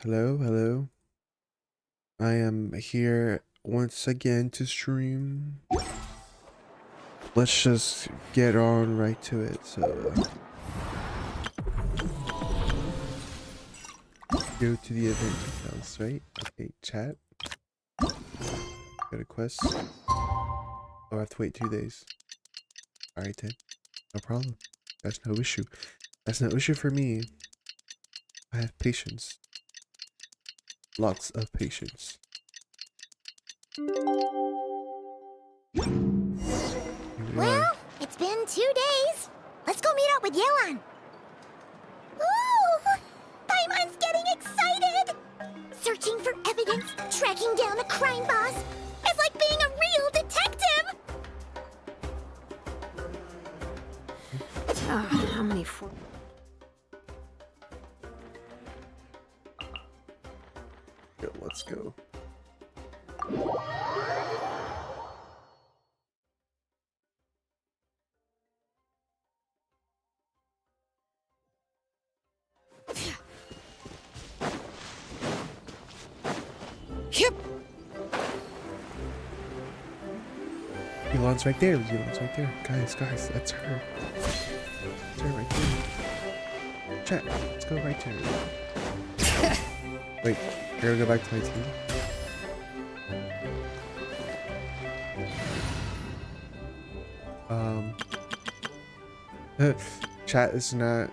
Hello, hello. I am here once again to stream. Let's just get on right to it. Go to the event details, right? Okay, chat. Got a quest. Oh, I have to wait 2 days. Alright then. No problem. That's no issue. That's no issue for me. I have patience. Lots of patience. Well, it's been 2 days. Let's go meet up with Yelan. Ooh! Paimon's getting excited! Searching for evidence, tracking down the crime boss. It's like being a real detective! How many for? Yo, let's go. Yep. Yelan's right there. Yelan's right there. Guys, that's her. That's her right there. Chat, let's go right to her. Wait, I gotta go back to my team. Chat is not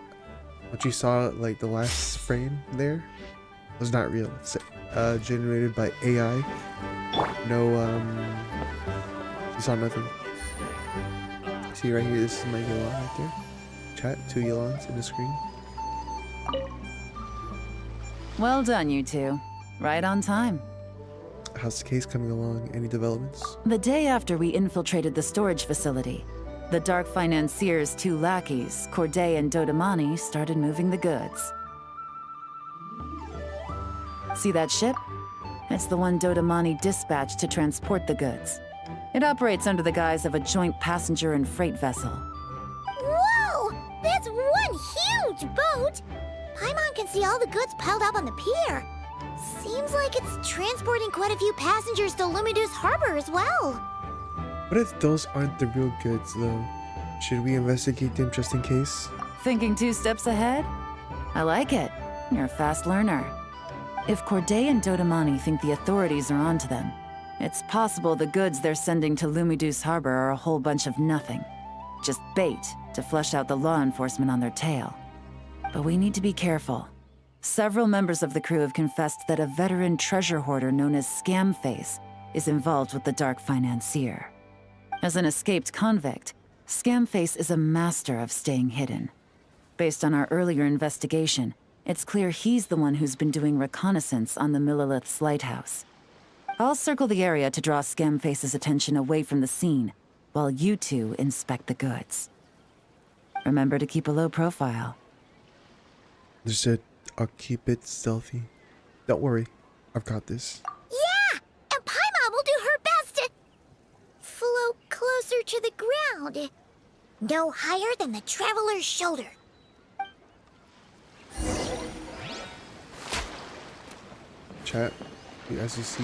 what you saw, like the last frame there was not real. It's generated by AI. No, you saw nothing. See right here, this is my Yelan right there. Chat, 2 Yelans in the screen. Well done, you two. Right on time. How's the case coming along? Any developments? The day after we infiltrated the storage facility, the Dark Financier's 2 lackeys, Corday and Dodamani, started moving the goods. See that ship? It's the one Dodamani dispatched to transport the goods. It operates under the guise of a joint passenger and freight vessel. Whoa! That's one huge boat! Paimon can see all the goods piled up on the pier. Seems like it's transporting quite a few passengers to Lumidus Harbor as well. What if those aren't the real goods, though? Should we investigate them just in case? Thinking 2 steps ahead? I like it. You're a fast learner. If Corday and Dodamani think the authorities are onto them, it's possible the goods they're sending to Lumidus Harbor are a whole bunch of nothing. Just bait to flush out the law enforcement on their tail. But we need to be careful. Several members of the crew have confessed that a veteran treasure hoarder known as Scamface is involved with the Dark Financier. As an escaped convict, Scamface is a master of staying hidden. Based on our earlier investigation, it's clear he's the one who's been doing reconnaissance on the Millilith's lighthouse. I'll circle the area to draw Scamface's attention away from the scene, while you two inspect the goods. Remember to keep a low profile. Understood. I'll keep it stealthy. Don't worry. I've got this. Yeah! And Paimon will do her best to float closer to the ground. No higher than the traveler's shoulder. Chat, as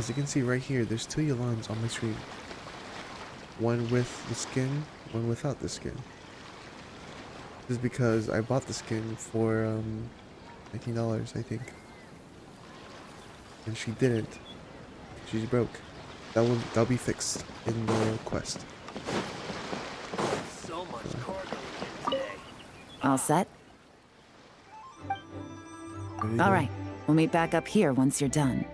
you can see right here, there's 2 Yelans on my screen. One with the skin, one without the skin. This is because I bought the skin for $19, I think. And she didn't. She's broke. That'll be fixed in the quest. So much cargo today. All set? Ready to All go? right. We'll meet back up here once you're done.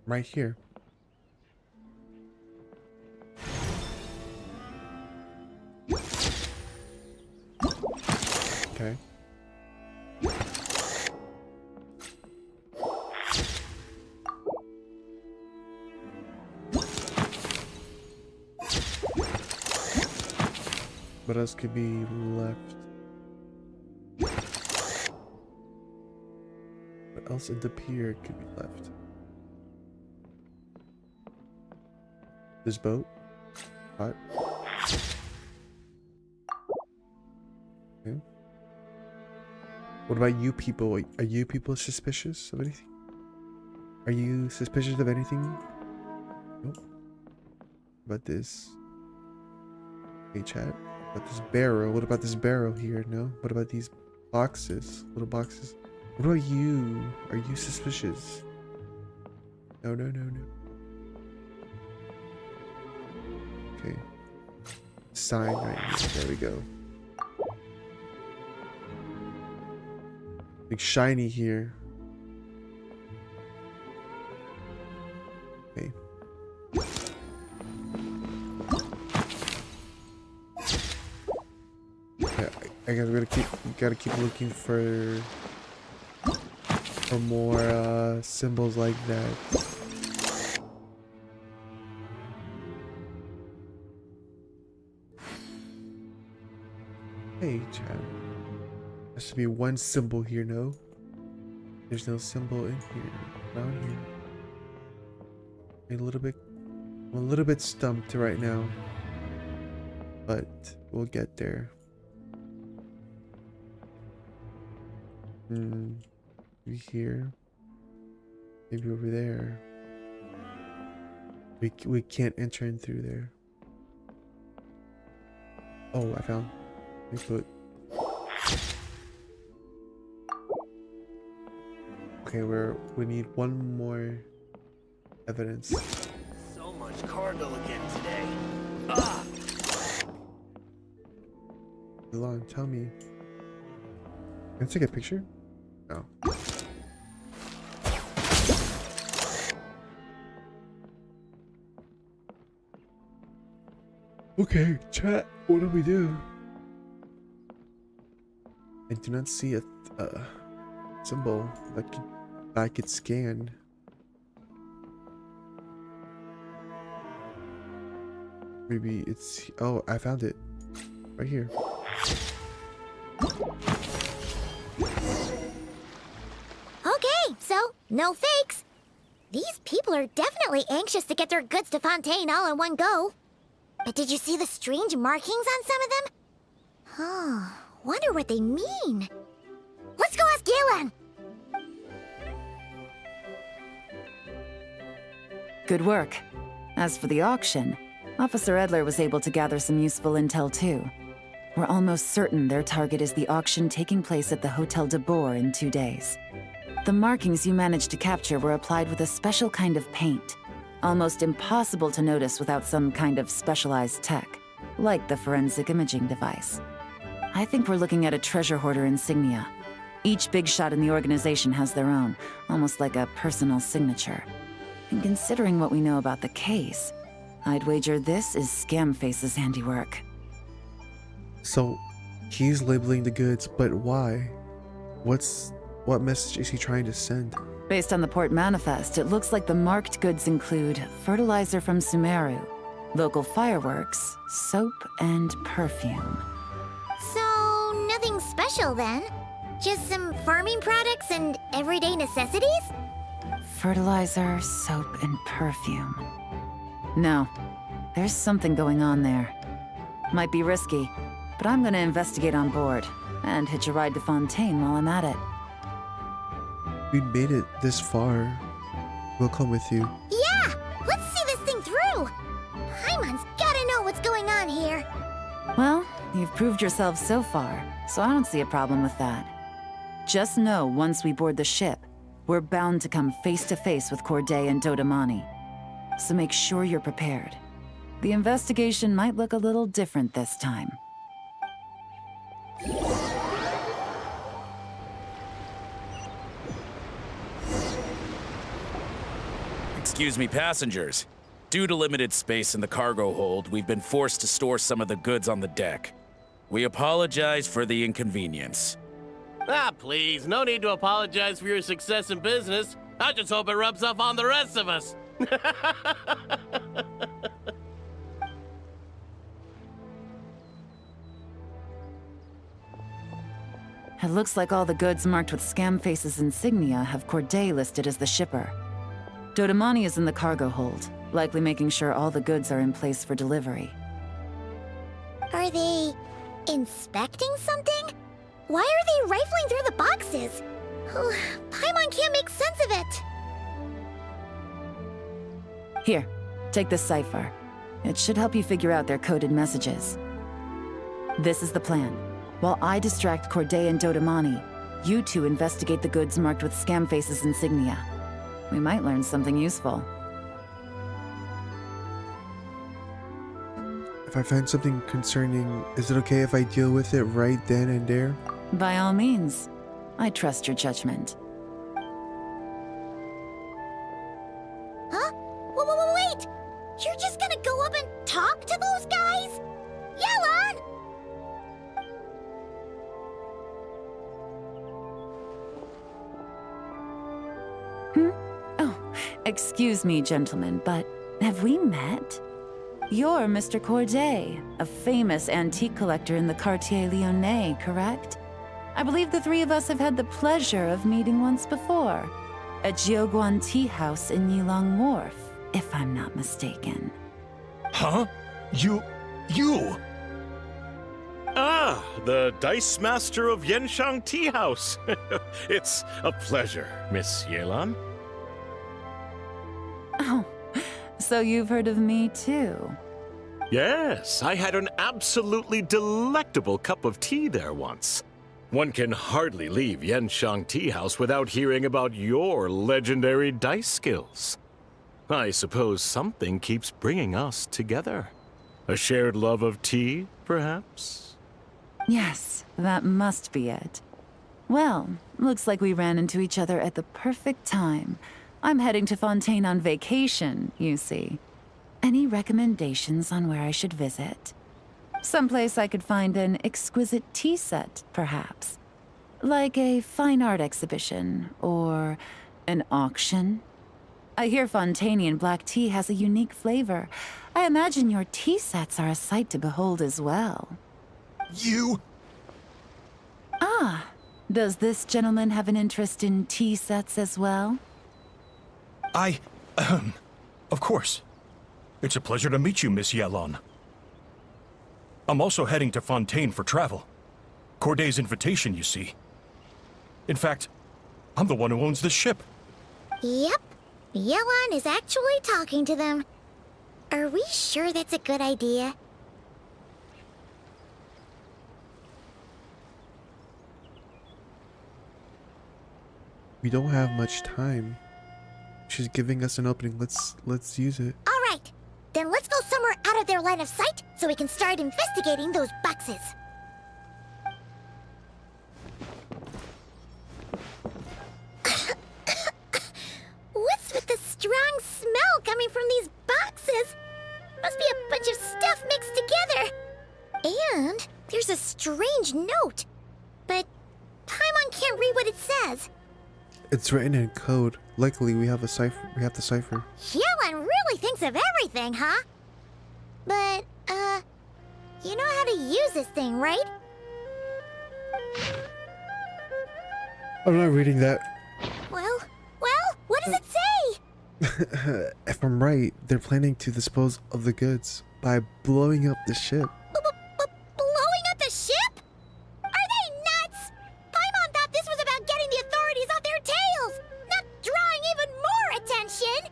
Right here. Okay. What else could be left? What else in the pier could be left? This boat? Hot. Okay. What about you people? Are you people suspicious of anything? Are you suspicious of anything? Nope. What about this? Hey chat. What about this barrel? What about this barrel here? No? What about these boxes? Little boxes? What about you? Are you suspicious? No, no, no, no. Okay. Sign right here. There we go. Like shiny here. Okay. Yeah, I guess we gotta keep looking for more symbols like that. Hey, Chad. There should be one symbol here, no? There's no symbol in here. Not here. I'm a little bit stumped right now. But we'll get there. Maybe here. Maybe over there. We can't enter in through there. Oh, I found. Let me put. Okay, we need one more evidence. So much cargo again today. Ah! Yelan, tell me. Can I take a picture? No. Okay, chat. What do we do? I do not see a symbol that I could scan. Maybe it's. Oh, I found it. Right here. Okay, so no fakes. These people are definitely anxious to get their goods to Fontaine all in one go. But did you see the strange markings on some of them? Huh, wonder what they mean. Let's go ask Yelan! Good work. As for the auction, Officer Edler was able to gather some useful intel too. We're almost certain their target is the auction taking place at the Hotel de Boer in 2 days. The markings you managed to capture were applied with a special kind of paint. Almost impossible to notice without some kind of specialized tech, like the forensic imaging device. I think we're looking at a treasure hoarder insignia. Each big shot in the organization has their own, almost like a personal signature. And considering what we know about the case, I'd wager this is Scamface's handiwork. So, he's labeling the goods, but why? What message is he trying to send? Based on the port manifest, it looks like the marked goods include fertilizer from Sumeru, local fireworks, soap, and perfume. So, nothing special then? Just some farming products and everyday necessities? Fertilizer, soap, and perfume. No, there's something going on there. Might be risky, but I'm gonna investigate on board and hitch a ride to Fontaine while I'm at it. We made it this far. We'll come with you. Yeah! Let's see this thing through! Paimon's gotta know what's going on here. Well, you've proved yourself so far, so I don't see a problem with that. Just know once we board the ship, we're bound to come face to face with Corday and Dodamani. So make sure you're prepared. The investigation might look a little different this time. Excuse me, passengers. Due to limited space in the cargo hold, we've been forced to store some of the goods on the deck. We apologize for the inconvenience. Ah, please, no need to apologize for your success in business. I just hope it rubs off on the rest of us. It looks like all the goods marked with Scamface's insignia have Corday listed as the shipper. Dodamani is in the cargo hold, likely making sure all the goods are in place for delivery. Are they inspecting something? Why are they rifling through the boxes? Oh, Paimon can't make sense of it. Here, take this cipher. It should help you figure out their coded messages. This is the plan. While I distract Corday and Dodamani, you two investigate the goods marked with Scamface's insignia. We might learn something useful. If I find something concerning, is it okay if I deal with it right then and there? By all means. I trust your judgment. Huh? Wait! You're just gonna go up and talk to those guys? Yelan! Oh, excuse me, gentlemen, but have we met? You're Mr. Corday, a famous antique collector in the Quartier Lyonnais, correct? I believe the three of us have had the pleasure of meeting once before, at Jiuguan Tea House in Yilong Wharf, if I'm not mistaken. Huh? You... Ah, the Dice Master of Yenshang Tea House. It's a pleasure, Miss Yelan. Oh, so you've heard of me too? Yes, I had an absolutely delectable cup of tea there once. One can hardly leave Yenshang Tea House without hearing about your legendary dice skills. I suppose something keeps bringing us together. A shared love of tea, perhaps? Yes, that must be it. Well, looks like we ran into each other at the perfect time. I'm heading to Fontaine on vacation, you see. Any recommendations on where I should visit? Someplace I could find an exquisite tea set, perhaps. Like a fine art exhibition, or an auction. I hear Fontainian black tea has a unique flavor. I imagine your tea sets are a sight to behold as well. You... Ah, does this gentleman have an interest in tea sets as well? Of course. It's a pleasure to meet you, Miss Yelan. I'm also heading to Fontaine for travel. Corday's invitation, you see. In fact, I'm the one who owns the ship. Yep. Yelan is actually talking to them. Are we sure that's a good idea? We don't have much time. She's giving us an opening. Let's use it. All right. Then let's go somewhere out of their line of sight so we can start investigating those boxes. What's with the strong smell coming from these boxes? Must be a bunch of stuff mixed together. And there's a strange note. But Paimon can't read what it says. It's written in code. Luckily, we have the cipher. Yelan really thinks of everything, huh? But, you know how to use this thing, right? I'm not reading that. Well, what does it say? If I'm right, they're planning to dispose of the goods by blowing up the ship. Blowing up the ship? Are they nuts? Paimon thought this was about getting the authorities off their tails, not drawing even more attention.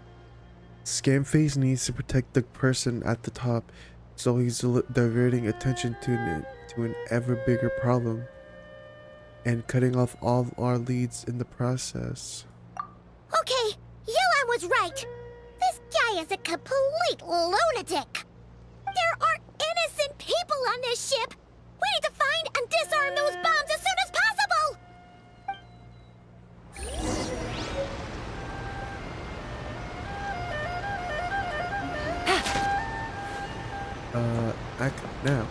Scamface needs to protect the person at the top, so he's diverting attention to an ever bigger problem and cutting off all our leads in the process. Okay, Yelan was right. This guy is a complete lunatic. There are innocent people on this ship. We need to find and disarm those bombs as soon as possible. Act now.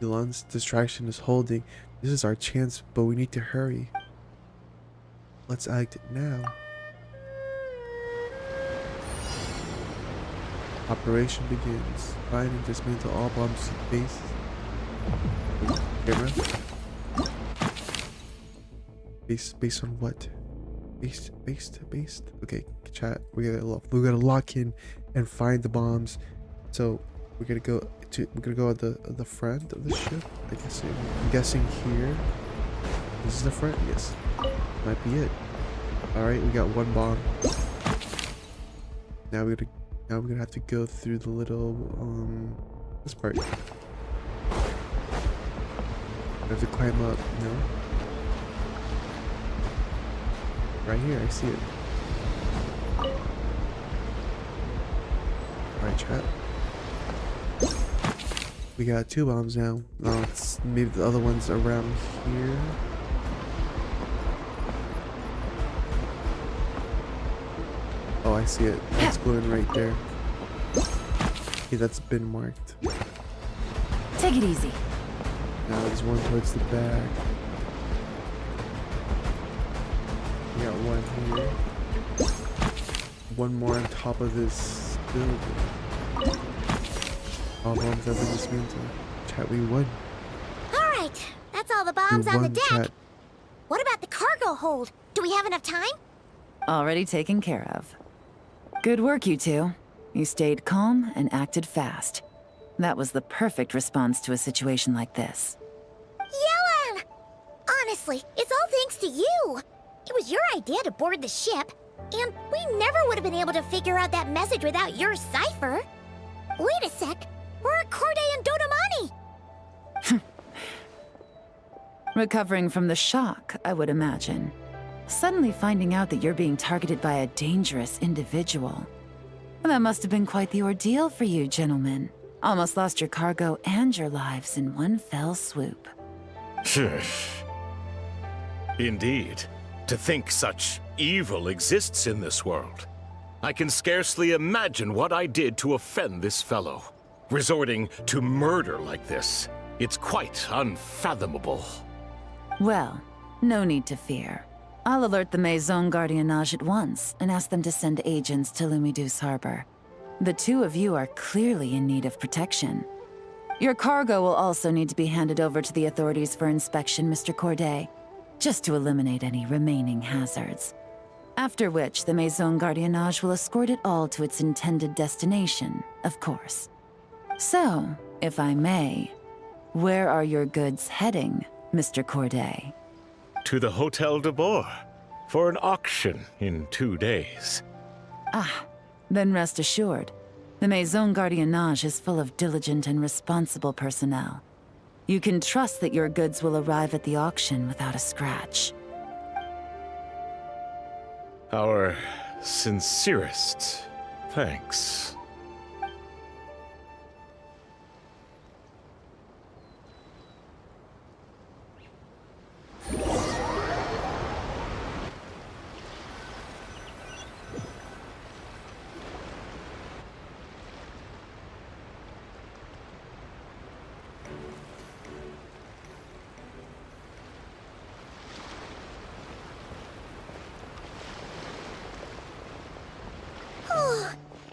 Yelan's distraction is holding. This is our chance, but we need to hurry. Let's act now. Operation begins. Find and dismantle all bombs in base Camera. Based on what? Based. Okay, chat. We gotta lock in and find the bombs. So we're gonna go at the front of the ship. I'm guessing here. This is the front. Yes, might be it. All right, we got one bomb. Now we're gonna have to go through the little this part. We have to climb up. No. Right here, I see it. Alright, chat. We got 2 bombs now. It's maybe the other one's around here. Oh, I see it. It's glowing right there. Okay, that's been marked. Take it easy. Now there's one towards the back. We got one here. One more on top of this building. All bombs up in this meantime. Chat, we won. Alright, that's all the bombs We on the won, deck. chat. What about the cargo hold? Do we have enough time? Already taken care of. Good work, you two. You stayed calm and acted fast. That was the perfect response to a situation like this. Yelan! Honestly, it's all thanks to you. It was your idea to board the ship, and we never would have been able to figure out that message without your cipher. Wait a sec. We're at Corday and Dodamani. Recovering from the shock, I would imagine. Suddenly finding out that you're being targeted by a dangerous individual. That must have been quite the ordeal for you, gentlemen. Almost lost your cargo and your lives in one fell swoop. Indeed. To think such evil exists in this world. I can scarcely imagine what I did to offend this fellow. Resorting to murder like this. It's quite unfathomable. Well, no need to fear. I'll alert the Maison Gardiennage at once and ask them to send agents to Lumidus Harbor. The 2 of you are clearly in need of protection. Your cargo will also need to be handed over to the authorities for inspection, Mr. Corday, just to eliminate any remaining hazards. After which, the Maison Gardiennage will escort it all to its intended destination, of course. So, if I may, where are your goods heading, Mr. Corday? To the Hotel de Boer for an auction in 2 days. Ah, then rest assured, the Maison Gardiennage is full of diligent and responsible personnel. You can trust that your goods will arrive at the auction without a scratch. Our sincerest thanks.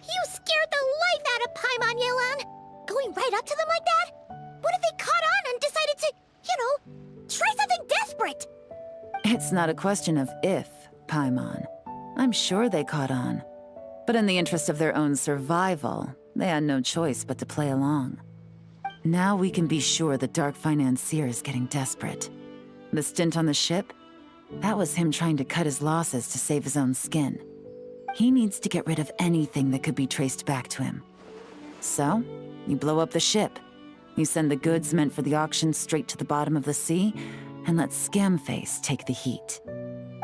You scared the life out of Paimon, Yelan! Going right up to them like that? What if they caught on and decided to, try something desperate? It's not a question of if, Paimon. I'm sure they caught on. But in the interest of their own survival, they had no choice but to play along. Now we can be sure the Dark Financier is getting desperate. The stint on the ship? That was him trying to cut his losses to save his own skin. He needs to get rid of anything that could be traced back to him. So, you blow up the ship. You send the goods meant for the auction straight to the bottom of the sea, and let Scamface take the heat.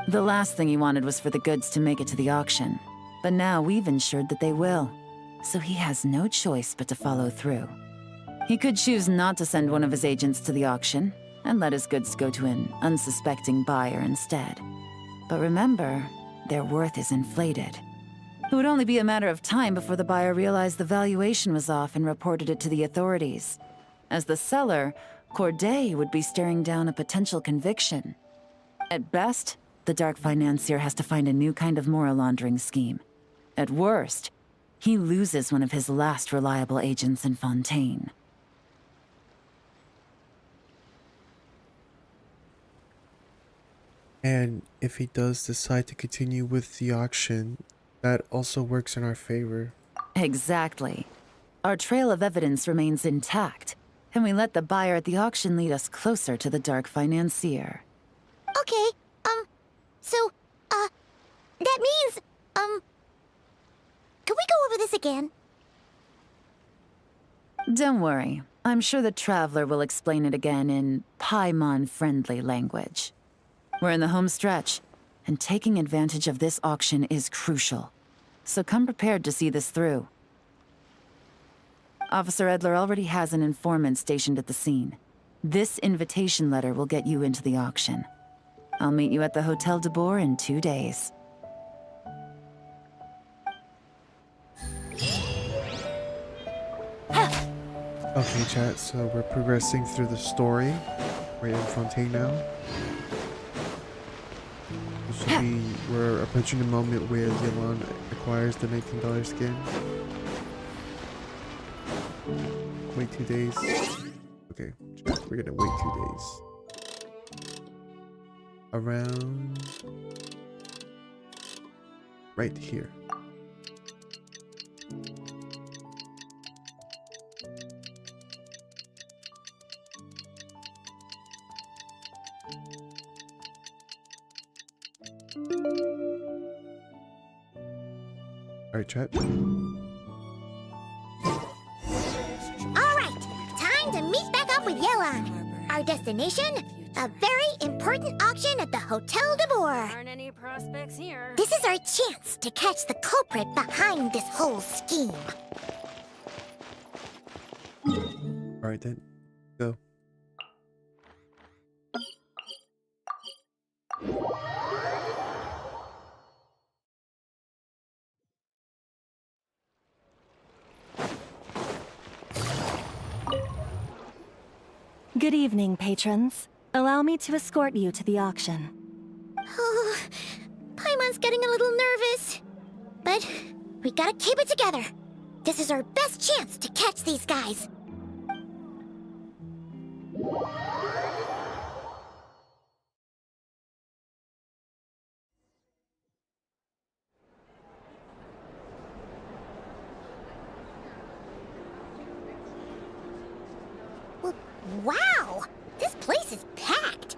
The last thing he wanted was for the goods to make it to the auction, but now we've ensured that they will, so he has no choice but to follow through. He could choose not to send one of his agents to the auction, and let his goods go to an unsuspecting buyer instead. But remember, their worth is inflated. It would only be a matter of time before the buyer realized the valuation was off and reported it to the authorities. As the seller, Corday would be staring down a potential conviction. At best, the Dark Financier has to find a new kind of moral laundering scheme. At worst, he loses one of his last reliable agents in Fontaine. And if he does decide to continue with the auction, that also works in our favor. Exactly. Our trail of evidence remains intact, and we let the buyer at the auction lead us closer to the dark financier. Okay, so, that means, can we go over this again? Don't worry. I'm sure the Traveler will explain it again in Paimon-friendly language. We're in the home stretch, and taking advantage of this auction is crucial. So come prepared to see this through. Officer Edler already has an informant stationed at the scene. This invitation letter will get you into the auction. I'll meet you at the Hotel de Boer in 2 days. Okay, chat, so we're progressing through the story. We're in Fontaine now. This will be, we're approaching the moment where Yelan acquires the $19 skin. Wait 2 days. Okay, chat, we're gonna wait 2 days. Around... right here. Alright, chat. Alright, time to meet back up with Yelan. Our destination? A very important auction at the Hotel de Boer. Aren't any prospects here. This is our chance to catch the culprit behind this whole scheme. Alright then, go. Good evening, patrons. Allow me to escort you to the auction. Oh, Paimon's getting a little nervous. But we gotta keep it together. This is our best chance to catch these guys. Wow! This place is packed!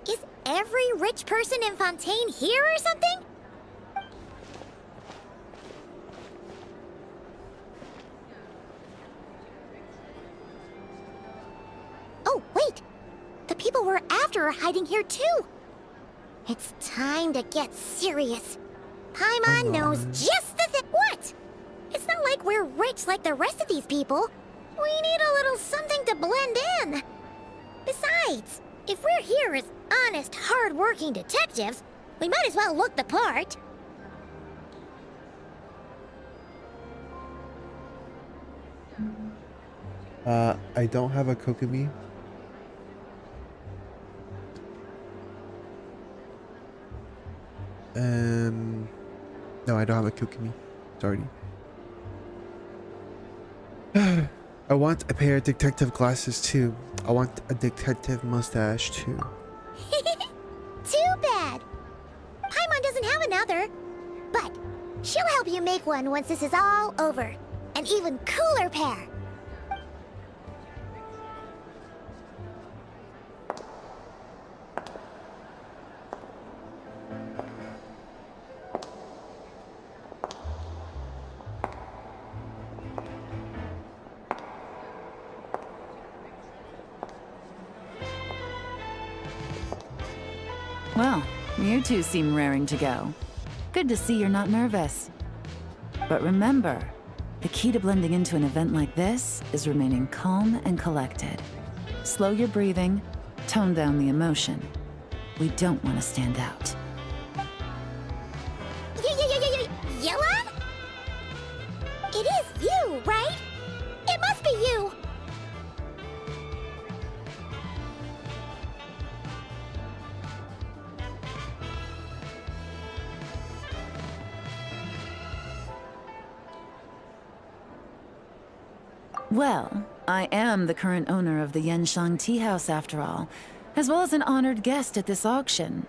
Is every rich person in Fontaine here or something? Oh, wait! The people we're after are hiding here too! It's time to get serious. Paimon knows just the thing. What? It's not like we're rich like the rest of these people. We need a little something to blend in. Besides, if we're here as honest, hard-working detectives, we might as well look the part. I don't have a Kokumi. No, I don't have a Kokumi. Sorry. I want a pair of detective glasses too. I want a detective mustache too. Too bad. Paimon doesn't have another. But she'll help you make one once this is all over. An even cooler pair. Well, you two seem raring to go. Good to see you're not nervous. But remember, the key to blending into an event like this is remaining calm and collected. Slow your breathing, tone down the emotion. We don't want to stand out. Yelan? It is you, right? It must be you. Well, I am the current owner of the Yenshang Tea House after all, as well as an honored guest at this auction.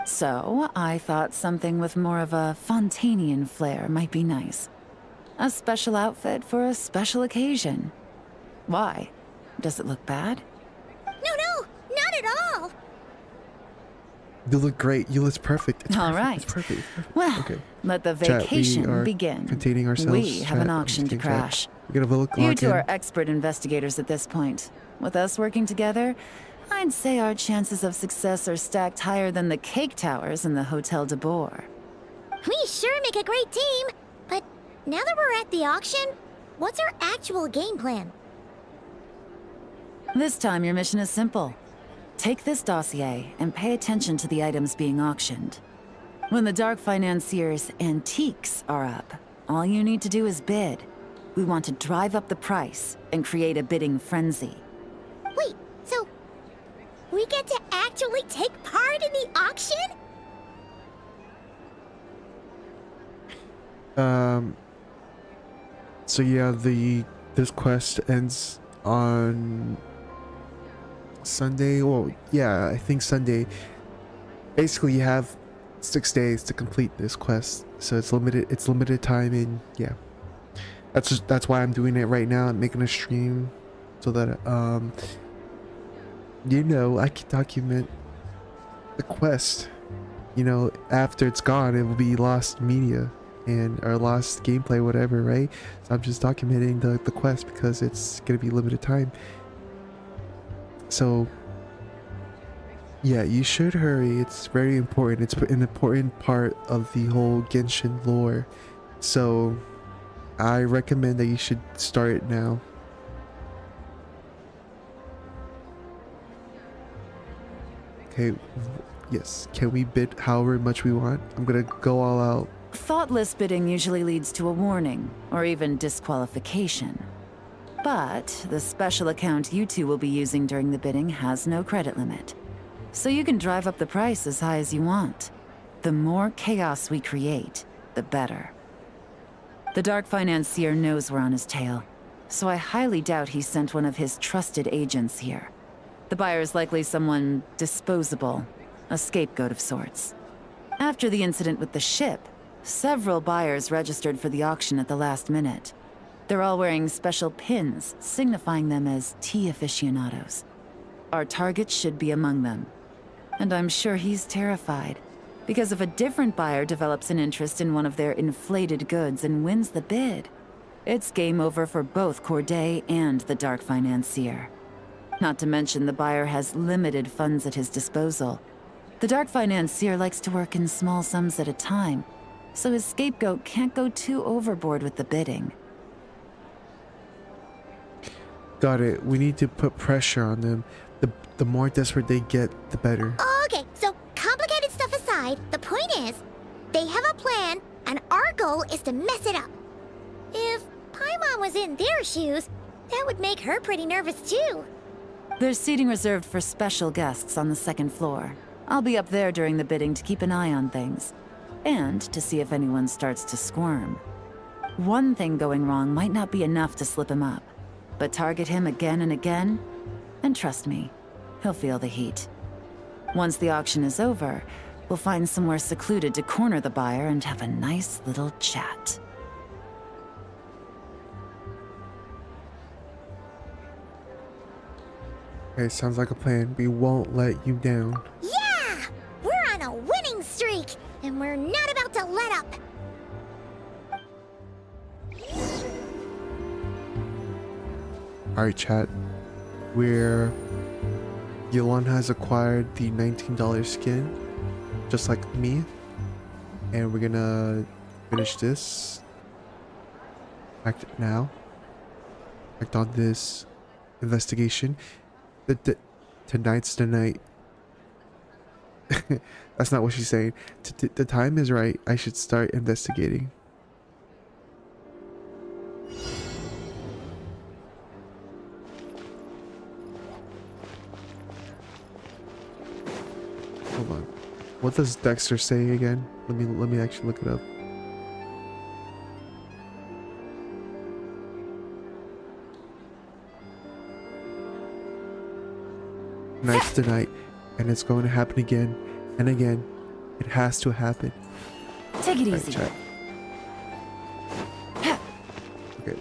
So, I thought something with more of a Fontanian flair might be nice. A special outfit for a special occasion. Why? Does it look bad? No, not at all. You look great. You look perfect. It's All perfect. right. It's perfect. It's perfect. Well, Okay. let the Chat, we vacation are begin. containing ourselves. We have Chat, an I'm auction to just kidding, chat. crash. We're gonna look You log two in. are expert investigators at this point. With us working together, I'd say our chances of success are stacked higher than the cake towers in the Hotel de Boer. We sure make a great team. But now that we're at the auction, what's our actual game plan? This time, your mission is simple. Take this dossier and pay attention to the items being auctioned. When the Dark Financier's antiques are up, all you need to do is bid. We want to drive up the price and create a bidding frenzy. Wait, so we get to actually take part in the auction? So yeah, this quest ends on Sunday. Well, yeah, I think Sunday. Basically, you have 6 days to complete this quest, so it's limited. It's limited time, and yeah, that's why I'm doing it right now. I'm making a stream so that I can document the quest. After it's gone, it will be lost media or lost gameplay, whatever, right? So I'm just documenting the quest because it's gonna be limited time. So yeah, you should hurry. It's very important. It's an important part of the whole Genshin lore. So I recommend that you should start it now. Okay, yes. Can we bid however much we want? I'm gonna go all out. Thoughtless bidding usually leads to a warning, or even disqualification. But the special account you two will be using during the bidding has no credit limit. So you can drive up the price as high as you want. The more chaos we create, the better. The Dark Financier knows we're on his tail, so I highly doubt he sent one of his trusted agents here. The buyer's likely someone disposable, a scapegoat of sorts. After the incident with the ship, several buyers registered for the auction at the last minute. They're all wearing special pins, signifying them as tea aficionados. Our target should be among them. And I'm sure he's terrified, because if a different buyer develops an interest in one of their inflated goods and wins the bid, it's game over for both Corday and the Dark Financier. Not to mention the buyer has limited funds at his disposal. The Dark Financier likes to work in small sums at a time, so his scapegoat can't go too overboard with the bidding. Got it. We need to put pressure on them. The more desperate they get, the better. Okay, so complicated stuff aside, the point is, they have a plan, and our goal is to mess it up. If Paimon was in their shoes, that would make her pretty nervous too. There's seating reserved for special guests on the second floor. I'll be up there during the bidding to keep an eye on things, and to see if anyone starts to squirm. One thing going wrong might not be enough to slip him up, but target him again and again, and trust me, he'll feel the heat. Once the auction is over, we'll find somewhere secluded to corner the buyer and have a nice little chat. Okay, sounds like a plan. We won't let you down. Yeah! We're on a winning streak, and we're not about to let up. Alright, chat. Yelan has acquired the $19 skin, just like me. And we're gonna finish this. Act now. Act on this investigation. Tonight's the night. That's not what she's saying. The time is right. I should start investigating. Hold on. What does Dexter say again? Let me actually look it up. Tonight's the night, and it's going to happen again and again It has to happen. Take it Right, easy. chat. Okay.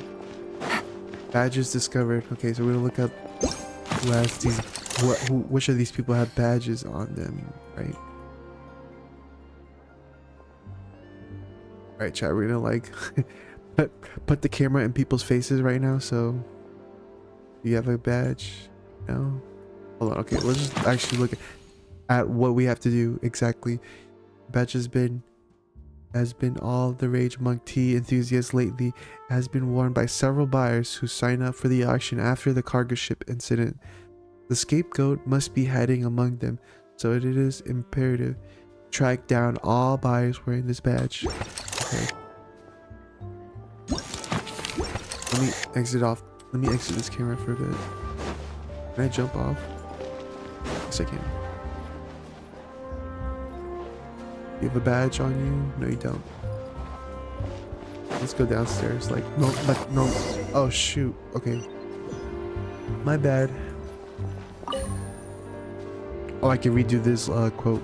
Badges discovered. Okay, so we're gonna look up who has these. Which of these people have badges on them, right? Alright, chat. We're gonna like put the camera in people's faces right now. So, do you have a badge? No. Hold on. Okay, let's just actually look at what we have to do exactly. Badge has been all the rage among tea enthusiasts lately. It has been worn by several buyers who signed up for the auction after the cargo ship incident. The scapegoat must be hiding among them, so it is imperative to track down all buyers wearing this badge. Okay. Let me exit off. Let me exit this camera for a bit. Can I jump off? Yes, I can. You have a badge on you? No, you don't. Let's go downstairs. Like, no. Oh, shoot. Okay. My bad. Oh, I can redo this quote.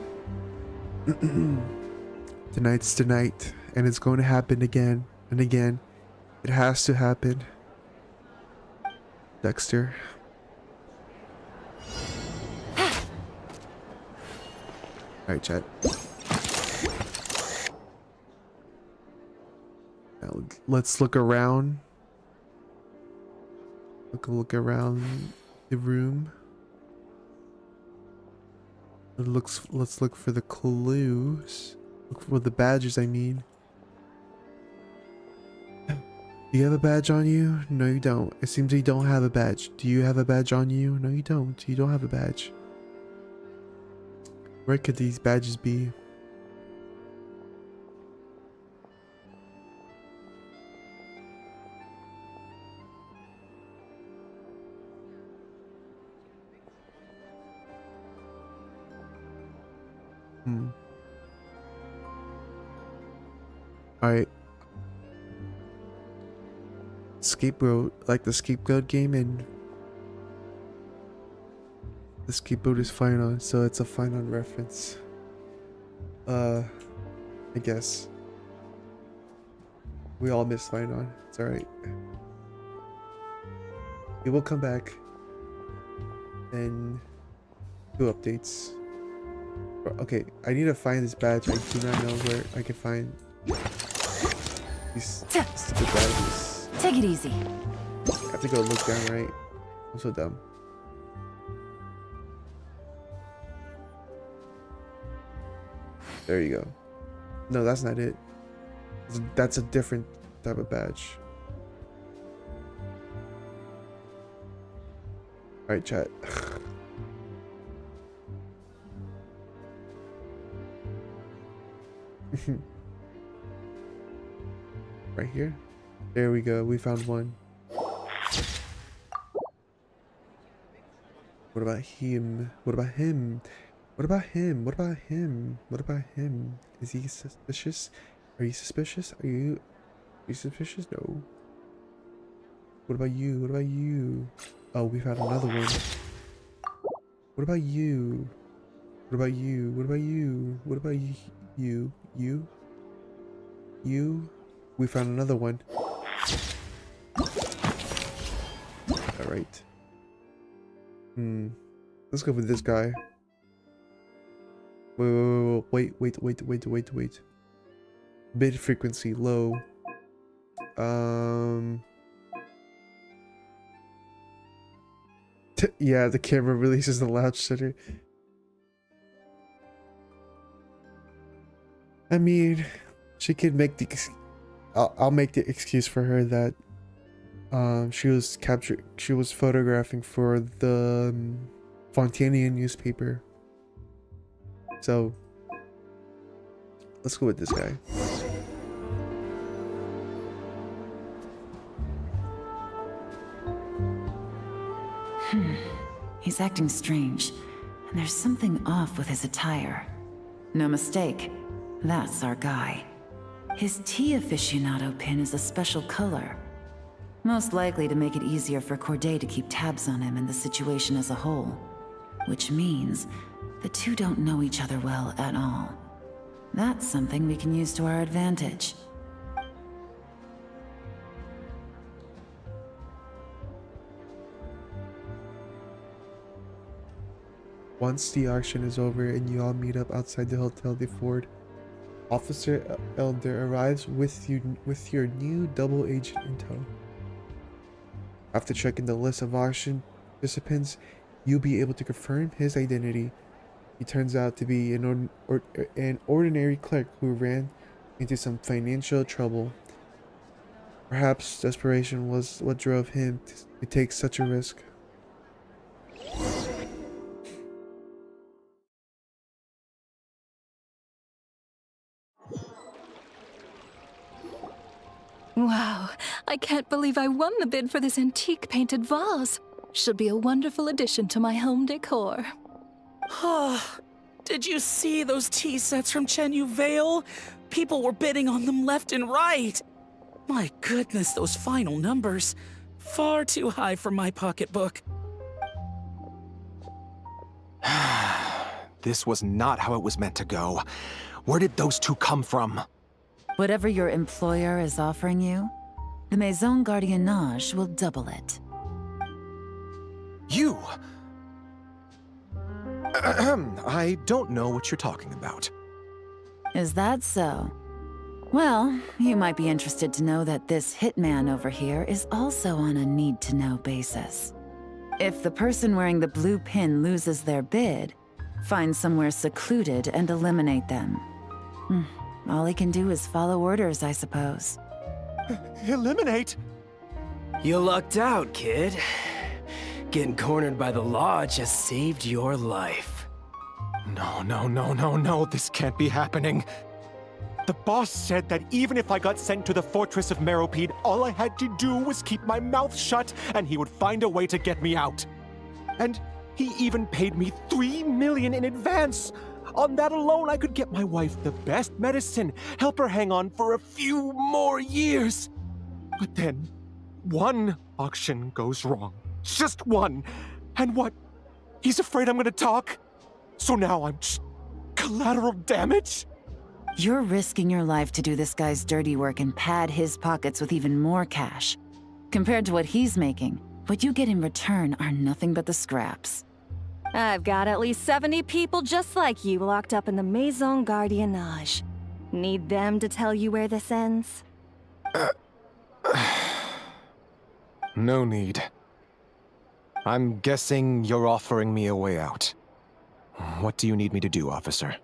Tonight's tonight, and it's going to happen again and again. It has to happen. Dexter. Alright, chat. Now, let's look around. Look around the room. Let's look for the clues. Look for the badges, I mean. Do you have a badge on you? No, you don't. It seems you don't have a badge. Do you have a badge on you? No, you don't. You don't have a badge. Where could these badges be? Alright. Scapegoat, like the scapegoat game, and the scapegoat is fine on, so it's a fine on reference. I guess. We all miss fine on. It's alright. It will come back and do updates. Okay, I need to find this badge. I do not know where I can find these stupid badges. Take it easy. I have to go look down, right? I'm so dumb. There you go. No, that's not it. That's a different type of badge. Alright, chat. Right here. There we go. We found one. What about him? What about him? What about him? What about him? What about him? Is he suspicious? Are you suspicious? Are you suspicious? No. What about you? What about you? Oh, we found another one. What about you? What about you? What about you? What about you? You? We found another one. Alright. Let's go with this guy. Wait. Bid frequency low. Yeah, the camera releases the loud stutter. I mean, she could make the I'll make the excuse for her that she was photographing for the Fontanian newspaper. So let's go with this guy. He's acting strange, and there's something off with his attire. No mistake, that's our guy. His tea aficionado pin is a special color. Most likely to make it easier for Corday to keep tabs on him and the situation as a whole. Which means the two don't know each other well at all. That's something we can use to our advantage. Once the auction is over and you all meet up outside the Hotel de Ford, Officer Elder arrives with your new double agent in tow. After checking the list of auction participants, you'll be able to confirm his identity. He turns out to be an ordinary clerk who ran into some financial trouble. Perhaps desperation was what drove him to take such a risk. Wow, I can't believe I won the bid for this antique painted vase. Should be a wonderful addition to my home decor. Did you see those tea sets from Chenyu Vale? People were bidding on them left and right. My goodness, those final numbers. Far too high for my pocketbook. This was not how it was meant to go. Where did those two come from? Whatever your employer is offering you, the Maison Gardiennage will double it. You! I don't know what you're talking about. Is that so? Well, you might be interested to know that this hitman over here is also on a need-to-know basis. If the person wearing the blue pin loses their bid, find somewhere secluded and eliminate them. All he can do is follow orders, I suppose. Eliminate? You lucked out, kid. Getting cornered by the law just saved your life. No, this can't be happening. The boss said that even if I got sent to the Fortress of Meropide, all I had to do was keep my mouth shut and he would find a way to get me out. And he even paid me $3 million in advance. On that alone, I could get my wife the best medicine, help her hang on for a few more years. But then, one auction goes wrong. Just one. And what? He's afraid I'm gonna talk? So now I'm just collateral damage? You're risking your life to do this guy's dirty work and pad his pockets with even more cash. Compared to what he's making, what you get in return are nothing but the scraps. I've got at least 70 people just like you locked up in the Maison Gardiennage. Need them to tell you where this ends? No need. I'm guessing you're offering me a way out. What do you need me to do, officer?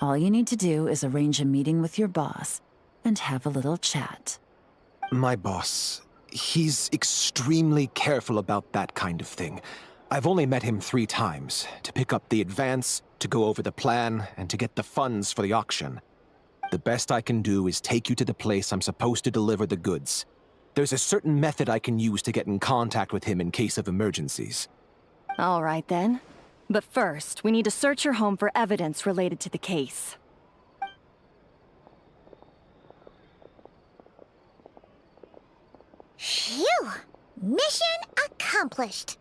All you need to do is arrange a meeting with your boss and have a little chat. My boss, he's extremely careful about that kind of thing. I've only met him 3 times, to pick up the advance, to go over the plan, and to get the funds for the auction. The best I can do is take you to the place I'm supposed to deliver the goods. There's a certain method I can use to get in contact with him in case of emergencies. All right then. But first, we need to search your home for evidence related to the case. Phew! Mission accomplished.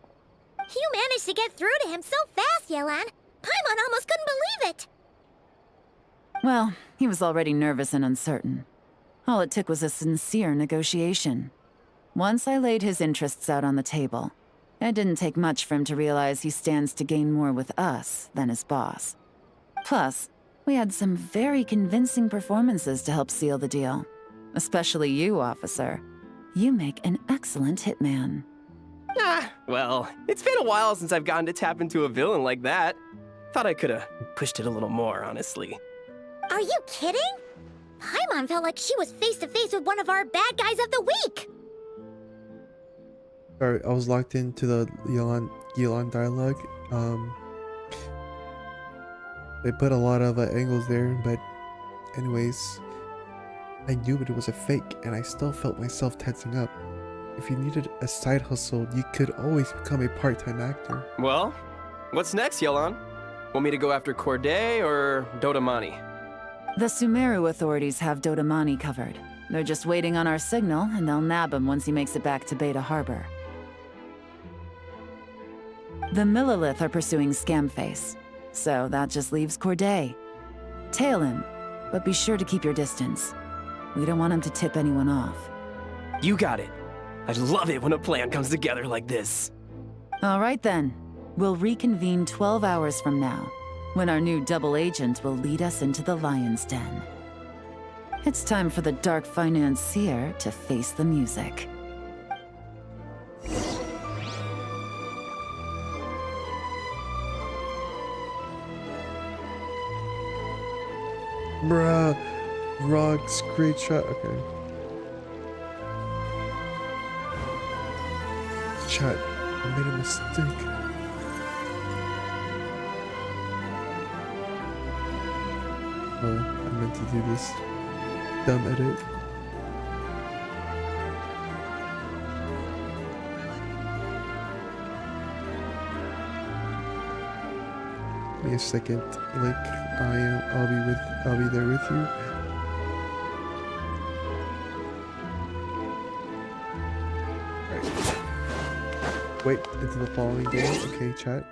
You managed to get through to him so fast, Yelan. Paimon almost couldn't believe it. Well, he was already nervous and uncertain. All it took was a sincere negotiation. Once I laid his interests out on the table, it didn't take much for him to realize he stands to gain more with us than his boss. Plus, we had some very convincing performances to help seal the deal. Especially you, officer. You make an excellent hitman. Well, it's been a while since I've gotten to tap into a villain like that. Thought I could have pushed it a little more, honestly. Are you kidding? Paimon felt like she was face to face with one of our bad guys of the week. Sorry, I was locked into the Yelan dialogue. They put a lot of angles there, but anyways, I knew it was a fake, and I still felt myself tensing up. If you needed a side hustle, you could always become a part-time actor. Well, what's next, Yelan? Want me to go after Corday or Dodamani? The Sumeru authorities have Dodamani covered. They're just waiting on our signal, and they'll nab him once he makes it back to Beta Harbor. The Millilith are pursuing Scamface, so that just leaves Corday. Tail him, but be sure to keep your distance. We don't want him to tip anyone off. You got it. I love it when a plan comes together like this. All right then. We'll reconvene 12 hours from now, when our new double agent will lead us into the lion's den. It's time for the dark financier to face the music. Bruh. Wrong screenshot. Okay. Chat. I made a mistake. I meant to do this dumb edit. Give me a second. Like I'll be there with you. Alright. Wait until the following day. Okay, chat.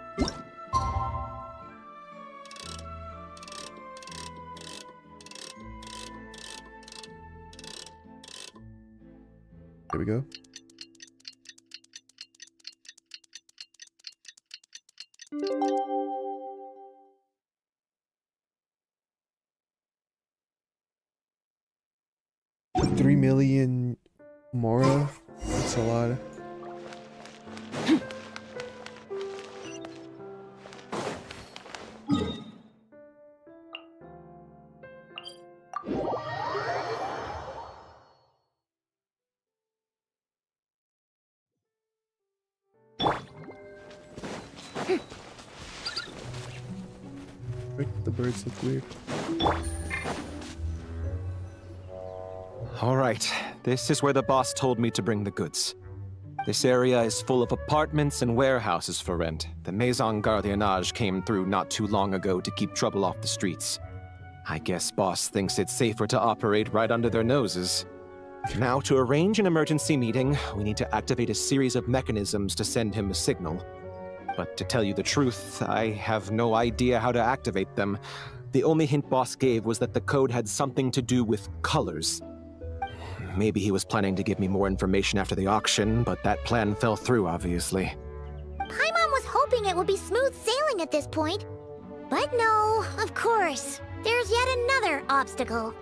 There we go. $3 million Mora? That's a lot. The birds look weird. All right, this is where the boss told me to bring the goods. This area is full of apartments and warehouses for rent. The Maison Gardiennage came through not too long ago to keep trouble off the streets. I guess boss thinks it's safer to operate right under their noses. Now, to arrange an emergency meeting, we need to activate a series of mechanisms to send him a signal. But to tell you the truth, I have no idea how to activate them. The only hint boss gave was that the code had something to do with colors. Maybe he was planning to give me more information after the auction, but that plan fell through, obviously. Paimon was hoping it would be smooth sailing at this point. But no, of course. There's yet another obstacle.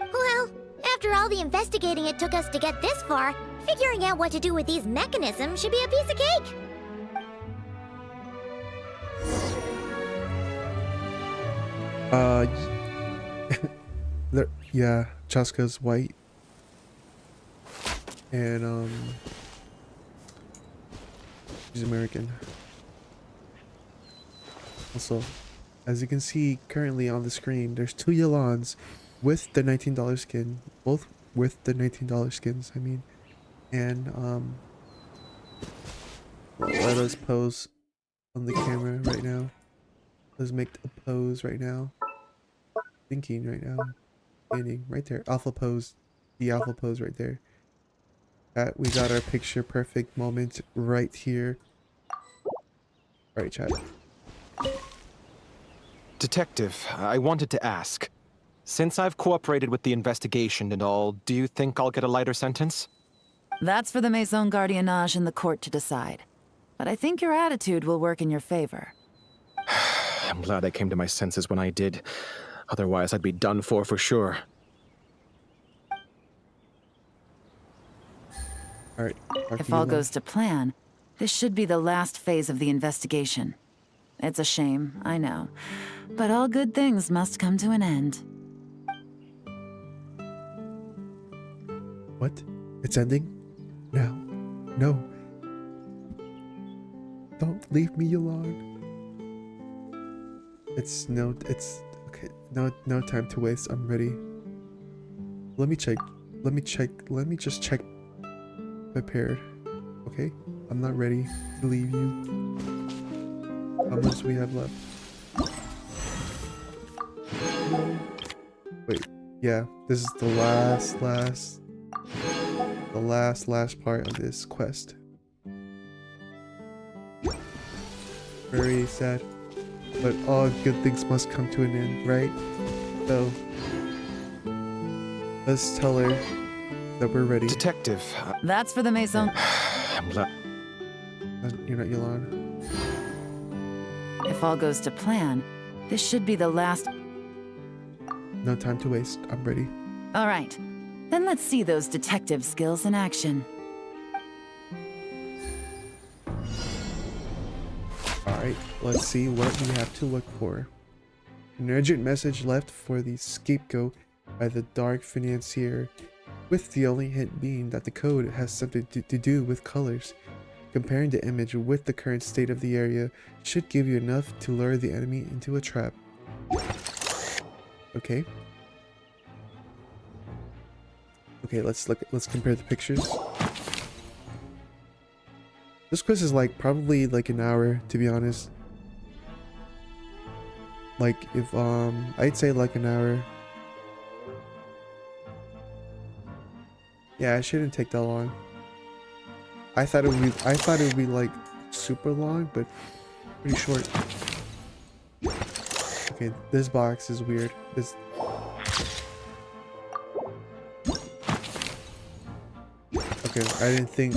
Well, after all the investigating it took us to get this far, figuring out what to do with these mechanisms should be a piece of cake. Yeah, Chaska's white. And, she's American. Also, as you can see currently on the screen, there's 2 Yelans with the $19 skin. Both with the $19 skins, I mean. And, let us pose on the camera right now. Let's make a pose right now. Thinking right now. Standing right there. Alpha pose. The alpha pose right there. We got our picture perfect moment right here. Alright, chat. Detective, I wanted to ask. Since I've cooperated with the investigation and all, do you think I'll get a lighter sentence? That's for the Maison Gardiennage and the court to decide. But I think your attitude will work in your favor. I'm glad I came to my senses when I did. Otherwise, I'd be done for sure. Alright. If all goes to plan, this should be the last phase of the investigation. It's a shame, I know. But all good things must come to an end. What? It's ending? Now? No. Don't leave me alone. It's okay. No time to waste. I'm ready. Let me just check prepared. Okay? I'm not ready to leave you. How much do we have left? Wait, yeah, this is the last part of this quest. Very sad, but all good things must come to an end, right? So, let's tell her that we're ready. Detective, That's for the Maison. I'm glad. You're not Yelan. If all goes to plan, this should be the last. No time to waste. I'm ready. All right. Then let's see those detective skills in action. Alright, let's see what we have to look for. An urgent message left for the scapegoat by the dark financier, with the only hint being that the code has something to do with colors. Comparing the image with the current state of the area should give you enough to lure the enemy into a trap. Okay. Okay, let's compare the pictures. This quiz is like probably like an hour, to be honest. Like if I'd say like an hour. Yeah, it shouldn't take that long. I thought it would be like super long, but pretty short. Okay, this box is weird. This Okay, I didn't think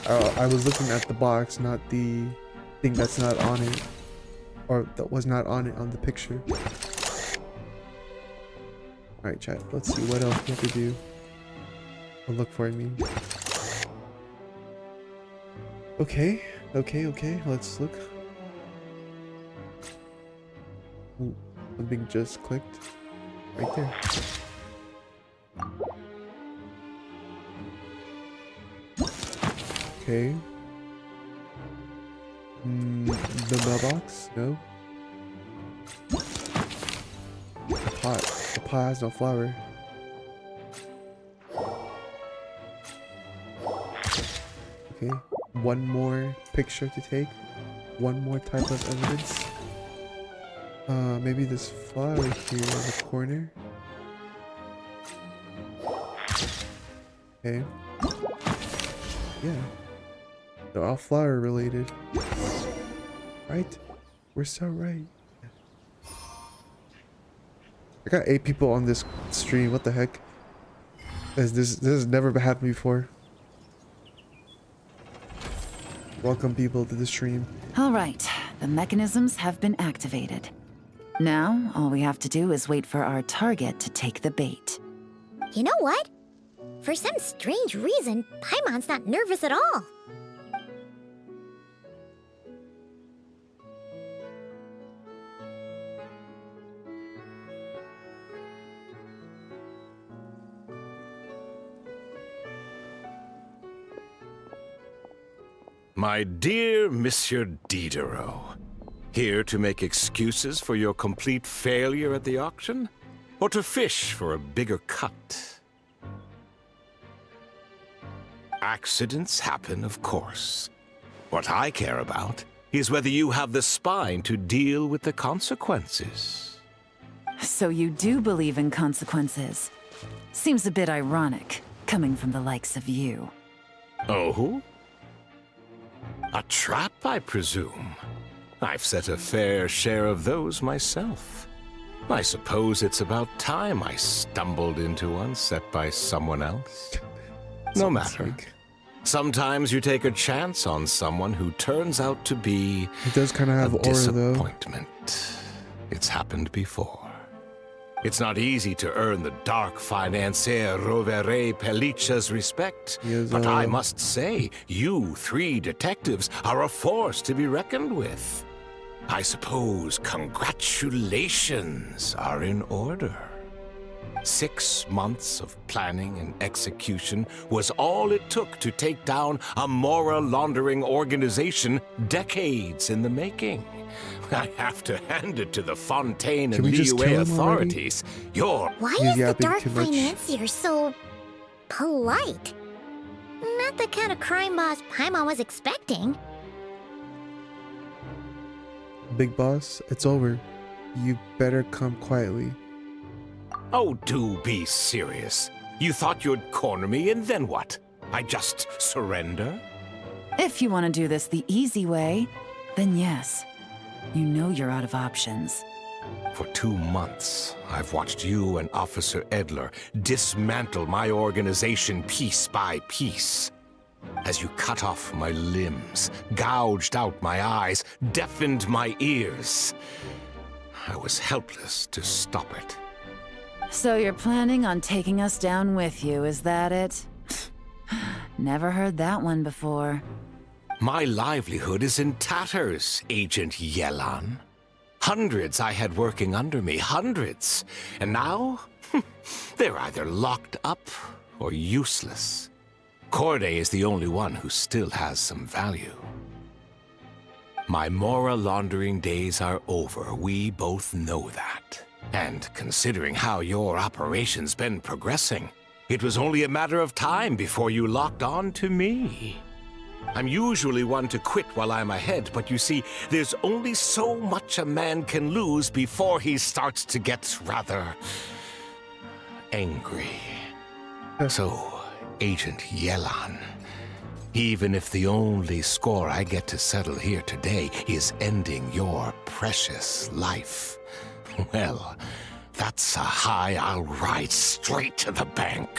I was looking at the box, not the thing that's not on it, or that was not on it on the picture. All right, chat. Let's see what else we have to do. Or look for, I mean. Okay. Let's look. Ooh, something just clicked right there. Okay. The mailbox? No. The pot. The pot has no flower. Okay. One more picture to take. One more type of evidence. Maybe this flower here in the corner. Okay. Yeah. They're all flower related. Right? We're so right. I got 8 people on this stream. What the heck? This has never happened before. Welcome people to the stream. All right. The mechanisms have been activated. Now, all we have to do is wait for our target to take the bait. You know what? For some strange reason, Paimon's not nervous at all. My dear Monsieur Diderot, here to make excuses for your complete failure at the auction? Or to fish for a bigger cut? Accidents happen, of course. What I care about is whether you have the spine to deal with the consequences. So you do believe in consequences. Seems a bit ironic, coming from the likes of you. Oh? A trap, I presume. I've set a fair share of those myself. I suppose it's about time I stumbled into one set by someone else. No matter. Sometimes you take a chance on someone who turns out to be It does kind of have a aura though. disappointment. It's happened before. It's not easy to earn the dark financier Rovere Pelliccia's respect, but I must say, you 3 detectives are a force to be reckoned with. I suppose congratulations are in order. 6 months of planning and execution was all it took to take down a moral laundering organization decades in the making. I have to hand it to the Fontaine and Liyue authorities. Why is the dark financier so polite? Not the kind of crime boss Paimon was expecting. Big boss, it's over. You better come quietly. Oh, do be serious. You thought you'd corner me, and then what? I just surrender? If you want to do this the easy way, then yes. You know you're out of options. For 2 months, I've watched you and Officer Edler dismantle my organization piece by piece. As you cut off my limbs, gouged out my eyes, deafened my ears. I was helpless to stop it. So you're planning on taking us down with you, is that it? Never heard that one before. My livelihood is in tatters, Agent Yelan. Hundreds I had working under me, hundreds. And now, they're either locked up or useless. Corday is the only one who still has some value. My Mora laundering days are over, we both know that. And considering how your operation's been progressing, it was only a matter of time before you locked on to me. I'm usually one to quit while I'm ahead, but you see, there's only so much a man can lose before he starts to get rather angry. So, Agent Yelan, even if the only score I get to settle here today is ending your precious life, well, that's a high I'll ride straight to the bank.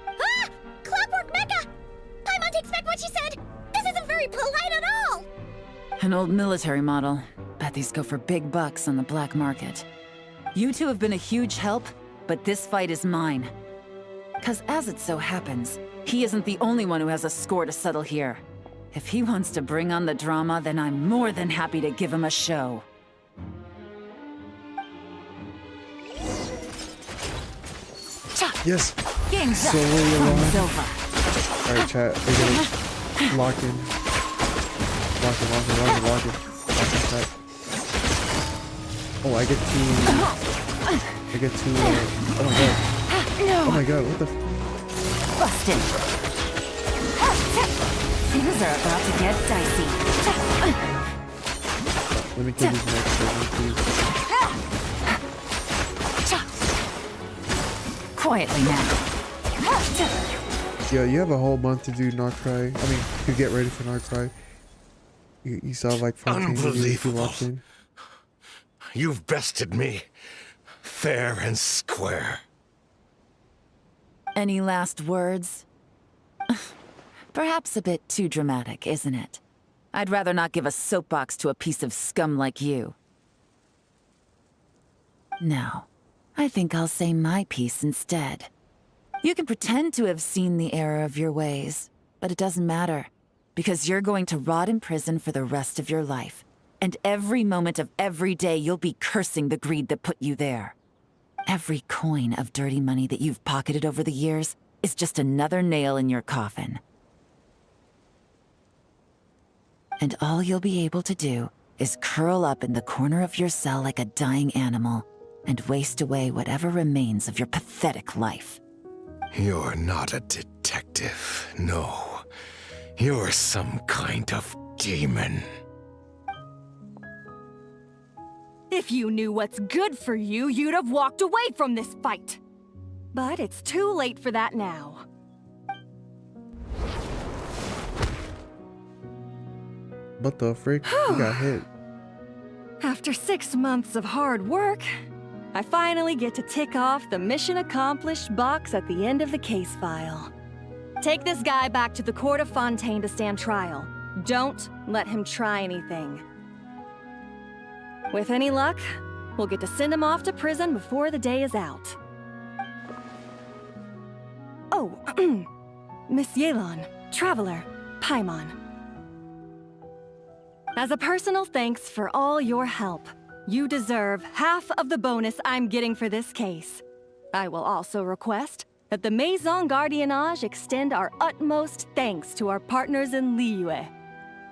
Ah! Clockwork Mecha! Paimon takes back what she said! This isn't very polite at all! An old military model. Bet these go for big bucks on the black market. You two have been a huge help, but this fight is mine. 'Cause as it so happens, he isn't the only one who has a score to settle here. If he wants to bring on the drama, then I'm more than happy to give him a show. Yes. Game's up. Slowly Fun's along. over. Alright, chat. We're gonna lock in. Lock in. Lock in, chat. Oh, I get to, oh my god. Oh my god, what the Busted. Things are about to get dicey. Let me kill these next segment, please. Quietly now. Yeah, you have a whole month to do not cry. I mean, to get ready for not cry. You saw like 14 videos if you walked in. You've bested me, fair and square. Any last words? Perhaps a bit too dramatic, isn't it? I'd rather not give a soapbox to a piece of scum like you. No, I think I'll say my piece instead. You can pretend to have seen the error of your ways, but it doesn't matter, because you're going to rot in prison for the rest of your life. And every moment of every day you'll be cursing the greed that put you there. Every coin of dirty money that you've pocketed over the years is just another nail in your coffin. And all you'll be able to do is curl up in the corner of your cell like a dying animal and waste away whatever remains of your pathetic life. You're not a detective, no. You're some kind of demon. If you knew what's good for you, you'd have walked away from this fight. But it's too late for that now. What the frick? You got hit. After 6 months of hard work, I finally get to tick off the mission accomplished box at the end of the case file. Take this guy back to the court of Fontaine to stand trial. Don't let him try anything. With any luck, we'll get to send him off to prison before the day is out. Oh, Miss Yelan, Traveler, Paimon. As a personal thanks for all your help, you deserve half of the bonus I'm getting for this case. I will also request that the Maison Gardiennage extend our utmost thanks to our partners in Liyue.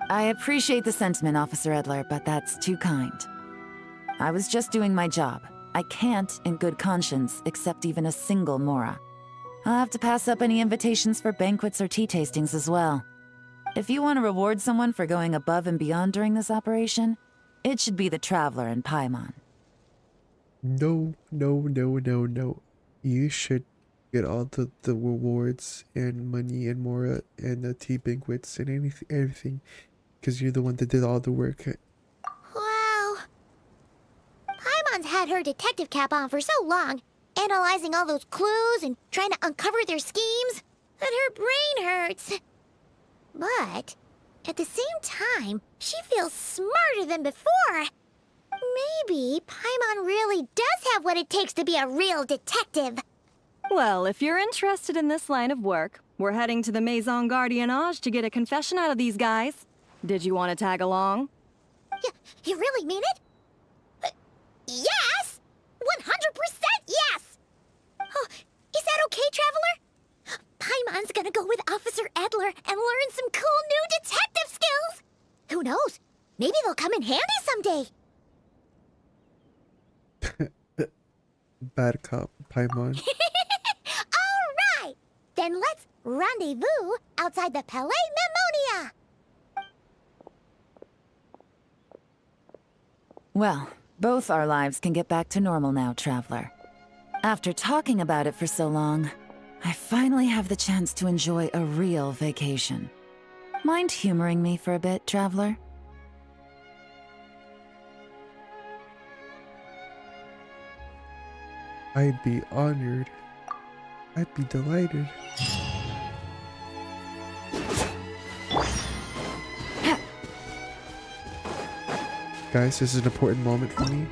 I appreciate the sentiment, Officer Edler, but that's too kind. I was just doing my job. I can't, in good conscience, accept even a single Mora. I'll have to pass up any invitations for banquets or tea tastings as well. If you want to reward someone for going above and beyond during this operation, it should be the Traveler and Paimon. No. You should get all the rewards and money and Mora and the tea banquets and everything. Because you're the one that did all the work. Wow. Paimon's had her detective cap on for so long, analyzing all those clues and trying to uncover their schemes, that her brain hurts. But at the same time, she feels smarter than before. Maybe Paimon really does have what it takes to be a real detective. Well, if you're interested in this line of work, we're heading to the Maison Gardiennage to get a confession out of these guys. Did you want to tag along? You really mean it? Yes! 100% yes! Oh, is that okay, Traveler? Paimon's gonna go with Officer Adler and learn some cool new detective skills! Who knows? Maybe they'll come in handy someday! Bad cop, Paimon. Alright! Then let's rendezvous outside the Palais Memonia! Well, both our lives can get back to normal now, Traveler. After talking about it for so long, I finally have the chance to enjoy a real vacation. Mind humoring me for a bit, Traveler? I'd be honored. I'd be delighted. Guys, this is an important moment for me.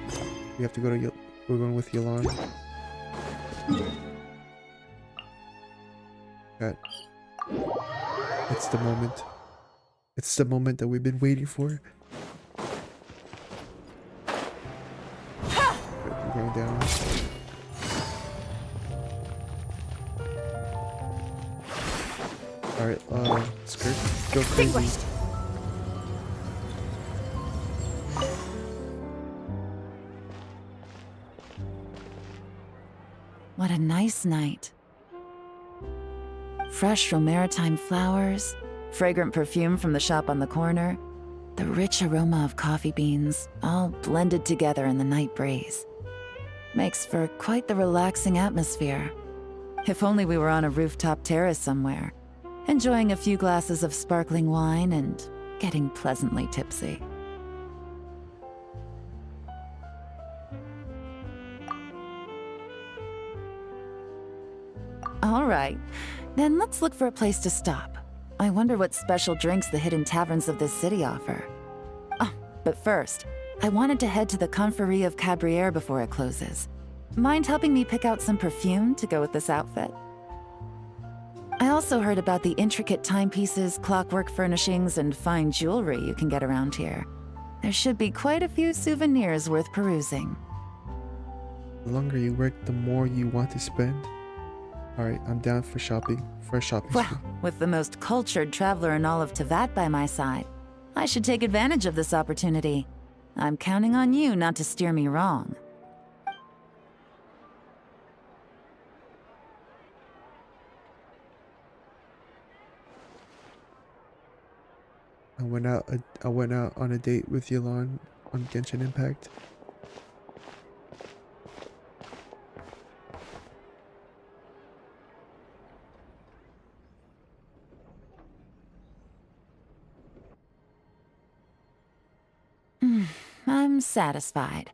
We have to go to we're going with Yelan. God. It's the moment. It's the moment that we've been waiting for. We're going down. Alright, skirt. Go crazy. What a nice night. Fresh from maritime flowers, fragrant perfume from the shop on the corner, the rich aroma of coffee beans, all blended together in the night breeze. Makes for quite the relaxing atmosphere. If only we were on a rooftop terrace somewhere, enjoying a few glasses of sparkling wine and getting pleasantly tipsy. All right, then let's look for a place to stop. I wonder what special drinks the hidden taverns of this city offer. Oh, but first, I wanted to head to the Confrérie of Cabriere before it closes. Mind helping me pick out some perfume to go with this outfit? I also heard about the intricate timepieces, clockwork furnishings, and fine jewelry you can get around here. There should be quite a few souvenirs worth perusing. The longer you work, the more you want to spend. Alright, I'm down for shopping. For a shopping spree. Well, with the most cultured traveler in all of Tevat by my side, I should take advantage of this opportunity. I'm counting on you not to steer me wrong. I went out on a date with Yelan on Genshin Impact. I'm satisfied.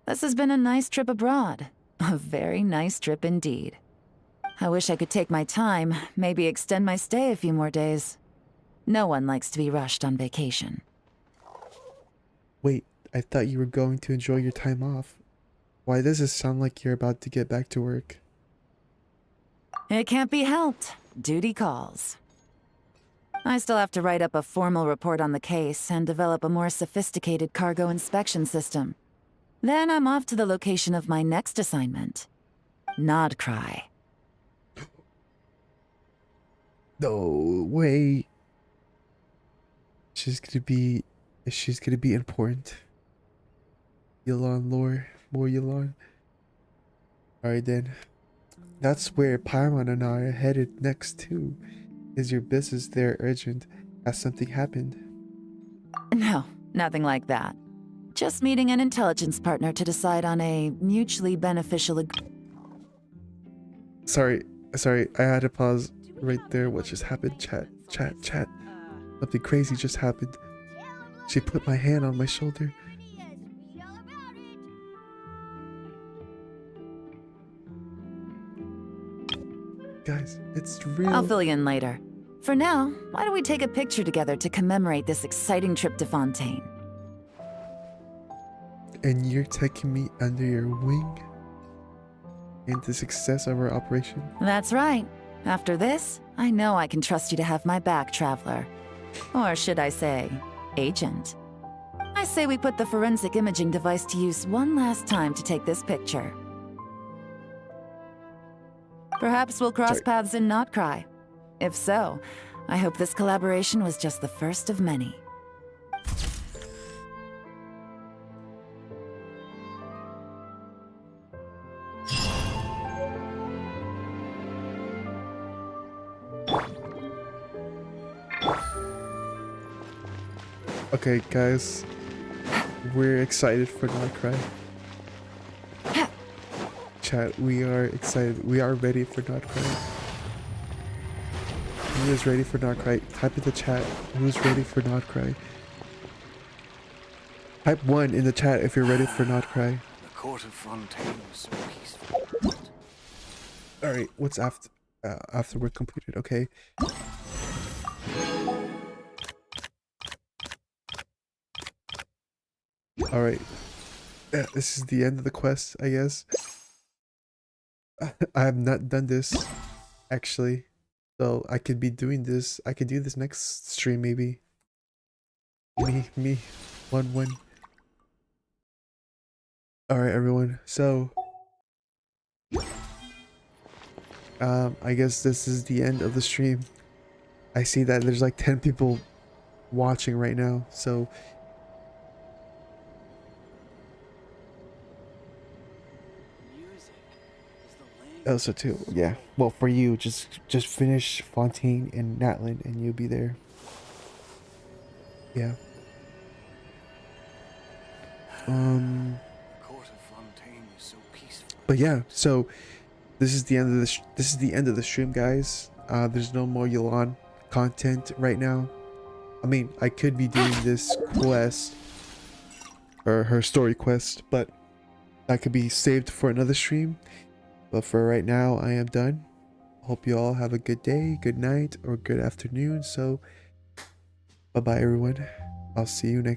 This has been a nice trip abroad. A very nice trip indeed. I wish I could take my time, maybe extend my stay a few more days. No one likes to be rushed on vacation. Wait, I thought you were going to enjoy your time off. Why does it sound like you're about to get back to work? It can't be helped. Duty calls. I still have to write up a formal report on the case and develop a more sophisticated cargo inspection system. Then I'm off to the location of my next assignment. Nodcry. No way. She's gonna be important. Yelan lore, more Yelan. Alright then. That's where Paimon and I are headed next too. Is your business there urgent? Has something happened? No, nothing like that. Just meeting an intelligence partner to decide on a mutually beneficial Sorry, I had to pause right there. What just happened? Chat. Something crazy just happened. She put my hand on my shoulder. Guys, it's real. I'll fill you in later. For now, why don't we take a picture together to commemorate this exciting trip to Fontaine? And you're taking me under your wing? And the success of our operation? That's right. After this, I know I can trust you to have my back, Traveler. Or should I say, Agent. I say we put the forensic imaging device to use one last time to take this picture. Perhaps we'll cross paths in Notcry. If so, I hope this collaboration was just the first of many. Okay, guys, we're excited for Notcry. Chat, we are excited. We are ready for Notcry. Who is ready for Notcry? Type in the chat. Who's ready for Notcry? Type 1 in the chat if you're ready for Notcry. The court of Fontaine was so peaceful. Alright, what's after we're completed? Okay. Alright. Yeah, this is the end of the quest, I guess. I have not done this, actually. So I could be doing this. I could do this next stream, maybe. Me. 1-1. Alright, everyone. So... I guess this is the end of the stream. I see that there's like 10 people watching right now, so... Also too, yeah. Well, for you, just finish Fontaine and Natland, and you'll be there. Yeah. But yeah, so this is the end of the stream, guys. There's no more Yelan content right now. I mean, I could be doing this quest or her story quest, but that could be saved for another stream. But for right now, I am done. Hope you all have a good day, good night, or good afternoon. So, bye-bye, everyone. I'll see you next